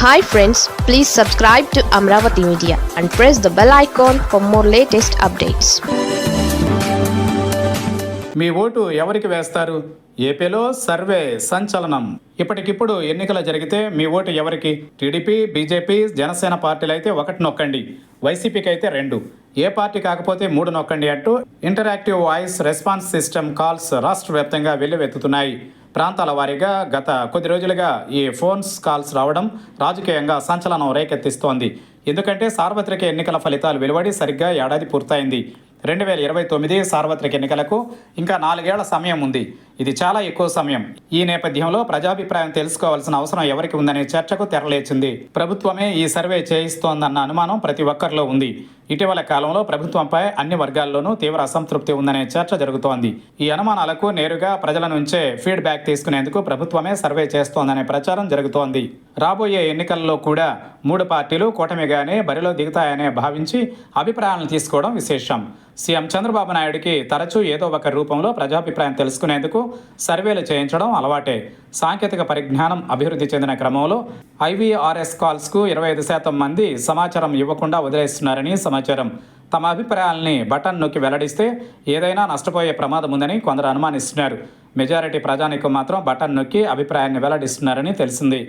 Hi friends, please subscribe to Amravati Media and press the bell icon for more latest updates. Me vote ఎవరికి వేస్తారు? ఏపీలో survey సంచలనం. ఇప్పటికిప్పుడు ఎన్నికలు జరిగితే మీ ఓటు ఎవరికి? టీడీపీ, బీజేపీ, జనసేన పార్టీలు అయితే 1 నొక్కండి, వైసీపీకి అయితే 2, ఏ పార్టీ కాకపోతే 3 నొక్కండి అంటూ interactive voice response system calls రాష్ట్ర వ్యాప్తంగా వెల్లువెత్తుతున్నాయి. ప్రాంతాల వారీగా గత కొద్ది రోజులుగా ఈ ఫోన్స్ కాల్స్ రావడం రాజకీయంగా సంచలనం రేకెత్తిస్తోంది. ఎందుకంటే సార్వత్రిక ఎన్నికల ఫలితాలు వెలువడి సరిగ్గా ఏడాది పూర్తయింది. 2029 సార్వత్రిక ఎన్నికలకు ఇంకా 4 ఏళ్ల సమయం ఉంది. ఇది చాలా ఎక్కువ సమయం. ఈ నేపథ్యంలో ప్రజాభిప్రాయం తెలుసుకోవాల్సిన అవసరం ఎవరికి ఉందనే చర్చకు తెరలేచింది. ప్రభుత్వమే ఈ సర్వే చేయిస్తోందన్న అనుమానం ప్రతి ఒక్కరిలో ఉంది. ఇటీవల కాలంలో ప్రభుత్వంపై అన్ని వర్గాల్లోనూ తీవ్ర అసంతృప్తి ఉందనే చర్చ జరుగుతోంది. ఈ అనుమానాలకు నేరుగా ప్రజల నుంచే ఫీడ్బ్యాక్ తీసుకునేందుకు ప్రభుత్వమే సర్వే చేస్తోందనే ప్రచారం జరుగుతోంది. రాబోయే ఎన్నికల్లో కూడా 3 పార్టీలు కూటమిగానే బరిలో దిగుతాయనే భావించి అభిప్రాయాలను తీసుకోవడం విశేషం. సీఎం చంద్రబాబు నాయుడికి తరచూ ఏదో ఒక రూపంలో ప్రజాభిప్రాయం తెలుసుకునేందుకు సర్వేలు చేయించడం అలవాటే. సాంకేతిక పరిజ్ఞానం అభివృద్ధి చెందిన క్రమంలో ఐవీఆర్ఎస్ కాల్స్కు 25% మంది సమాచారం ఇవ్వకుండా వదిలేస్తున్నారని సమాచారం. తమ అభిప్రాయాల్ని బటన్ నొక్కి వెల్లడిస్తే ఏదైనా నష్టపోయే ప్రమాదం ఉందని కొందరు అనుమానిస్తున్నారు. మెజారిటీ ప్రజానీకం మాత్రం బటన్ నొక్కి అభిప్రాయాన్ని వెల్లడిస్తున్నారని తెలిసింది.